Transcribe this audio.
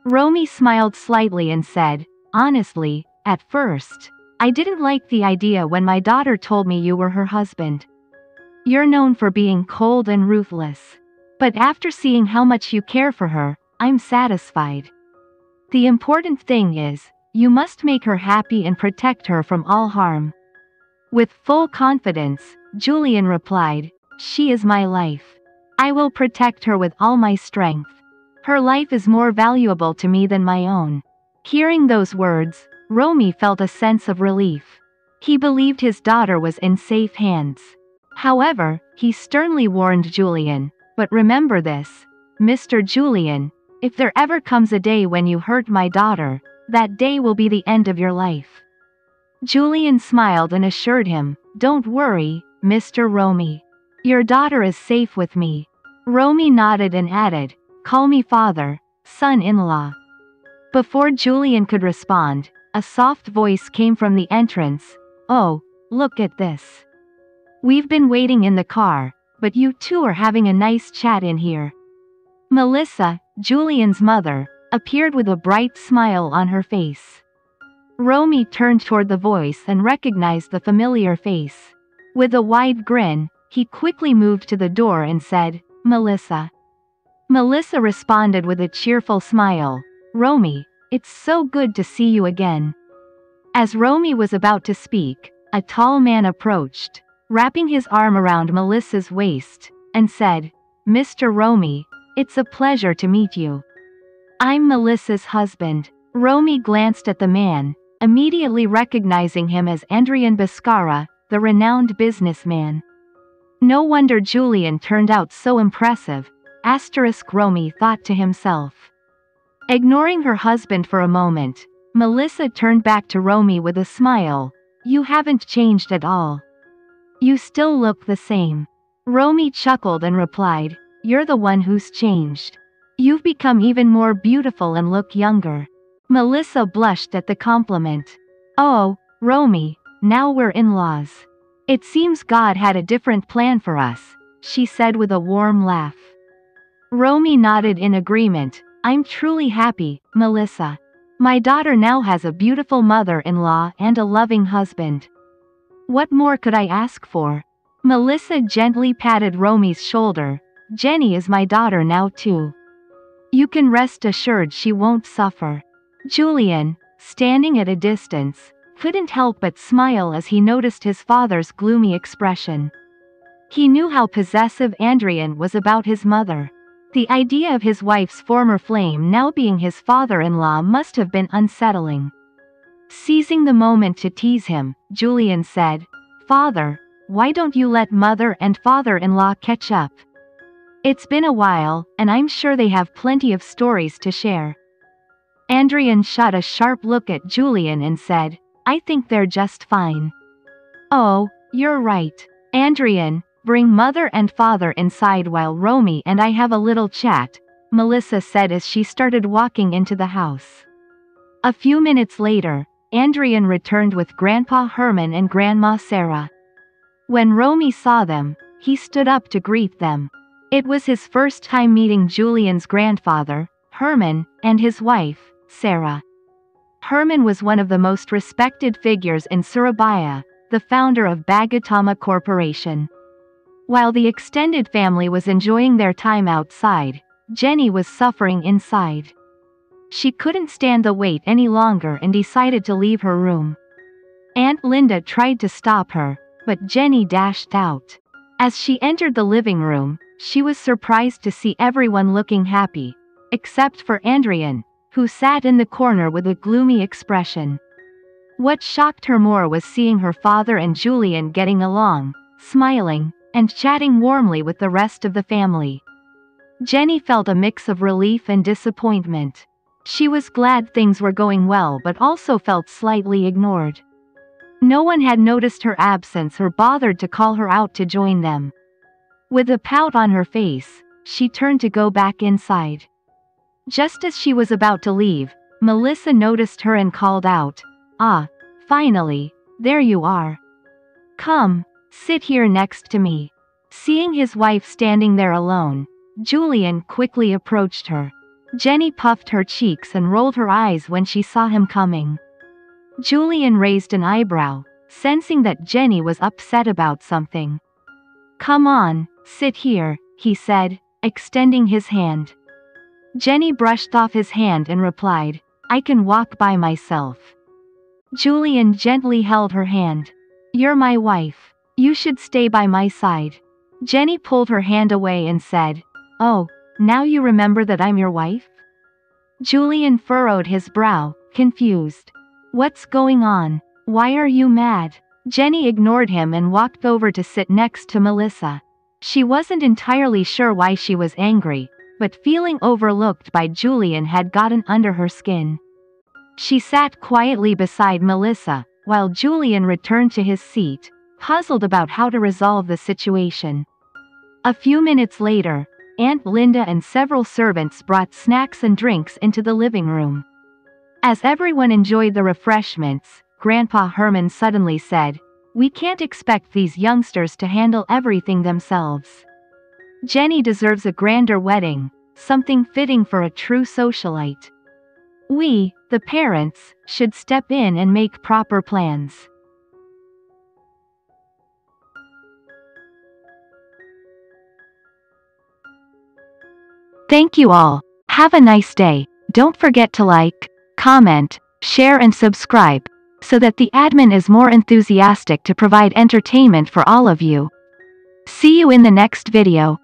Romy smiled slightly and said, "Honestly, at first, I didn't like the idea when my daughter told me you were her husband. You're known for being cold and ruthless. But after seeing how much you care for her, I'm satisfied. The important thing is, you must make her happy and protect her from all harm." With full confidence, Julian replied, "She is my life. I will protect her with all my strength. Her life is more valuable to me than my own." Hearing those words, Romy felt a sense of relief. He believed his daughter was in safe hands. However, he sternly warned Julian, "But remember this, Mr. Julian, if there ever comes a day when you hurt my daughter, that day will be the end of your life." Julian smiled and assured him, "Don't worry, Mr. Romy. Your daughter is safe with me." Romy nodded and added, "Call me father, son-in-law." Before Julian could respond, a soft voice came from the entrance. "Oh, look at this. We've been waiting in the car, but you two are having a nice chat in here." Melissa, Julian's mother, appeared with a bright smile on her face. Romy turned toward the voice and recognized the familiar face. With a wide grin, he quickly moved to the door and said, "Melissa." Melissa responded with a cheerful smile, "Romy, it's so good to see you again." As Romy was about to speak, a tall man approached, wrapping his arm around Melissa's waist, and said, "Mr. Romy, it's a pleasure to meet you. I'm Melissa's husband." Romy glanced at the man, immediately recognizing him as ANDRIAN Biscara, the renowned businessman. No wonder Julian turned out so impressive, Romy thought to himself. Ignoring her husband for a moment, Melissa turned back to Romy with a smile, "You haven't changed at all. You still look the same." Romy chuckled and replied, "You're the one who's changed. You've become even more beautiful and look younger." Melissa blushed at the compliment. "Oh, Romy, now we're in-laws. It seems God had a different plan for us," she said with a warm laugh. Romy nodded in agreement. "I'm truly happy, Melissa. My daughter now has a beautiful mother-in-law and a loving husband. What more could I ask for?" Melissa gently patted Romy's shoulder. "Jenny is my daughter now too. You can rest assured she won't suffer." Julian, standing at a distance, couldn't help but smile as he noticed his father's gloomy expression. He knew how possessive ANDRIAN was about his mother. The idea of his wife's former flame now being his father-in-law must have been unsettling. Seizing the moment to tease him, Julian said, "Father, why don't you let mother and father-in-law catch up? It's been a while, and I'm sure they have plenty of stories to share." ANDRIAN shot a sharp look at Julian and said, "I think they're just fine." "Oh, you're right. ANDRIAN, bring mother and father inside while Romy and I have a little chat," Melissa said as she started walking into the house. A few minutes later, ANDRIAN returned with Grandpa Herman and Grandma Sarah. When Romy saw them, he stood up to greet them. It was his first time meeting Julian's grandfather, Herman, and his wife, Sarah. Herman was one of the most respected figures in Surabaya, the founder of Bagatama Corporation. While the extended family was enjoying their time outside, Jenny was suffering inside. She couldn't stand the wait any longer and decided to leave her room. Aunt Linda tried to stop her, but Jenny dashed out. As she entered the living room, she was surprised to see everyone looking happy, except for ANDRIAN, who sat in the corner with a gloomy expression. What shocked her more was seeing her father and Julian getting along, smiling, and chatting warmly with the rest of the family. Jenny felt a mix of relief and disappointment. She was glad things were going well but also felt slightly ignored. No one had noticed her absence or bothered to call her out to join them. With a pout on her face, she turned to go back inside. Just as she was about to leave, Melissa noticed her and called out, "Ah, finally, there you are. Come, sit here next to me." Seeing his wife standing there alone, Julian quickly approached her. Jenny puffed her cheeks and rolled her eyes when she saw him coming. Julian raised an eyebrow, sensing that Jenny was upset about something. "Come on, sit here," he said, extending his hand. Jenny brushed off his hand and replied, "I can walk by myself." Julian gently held her hand. "You're my wife. You should stay by my side." Jenny pulled her hand away and said, "Oh, now you remember that I'm your wife?" Julian furrowed his brow, confused. "What's going on? Why are you mad?" Jenny ignored him and walked over to sit next to Melissa. She wasn't entirely sure why she was angry, but feeling overlooked by Julian had gotten under her skin. She sat quietly beside Melissa, while Julian returned to his seat, puzzled about how to resolve the situation. A few minutes later, Aunt Linda and several servants brought snacks and drinks into the living room. As everyone enjoyed the refreshments, Grandpa Herman suddenly said, "We can't expect these youngsters to handle everything themselves. Jenny deserves a grander wedding, something fitting for a true socialite. We, the parents, should step in and make proper plans." Thank you all. Have a nice day. Don't forget to like, comment, share and subscribe, so that the admin is more enthusiastic to provide entertainment for all of you. See you in the next video.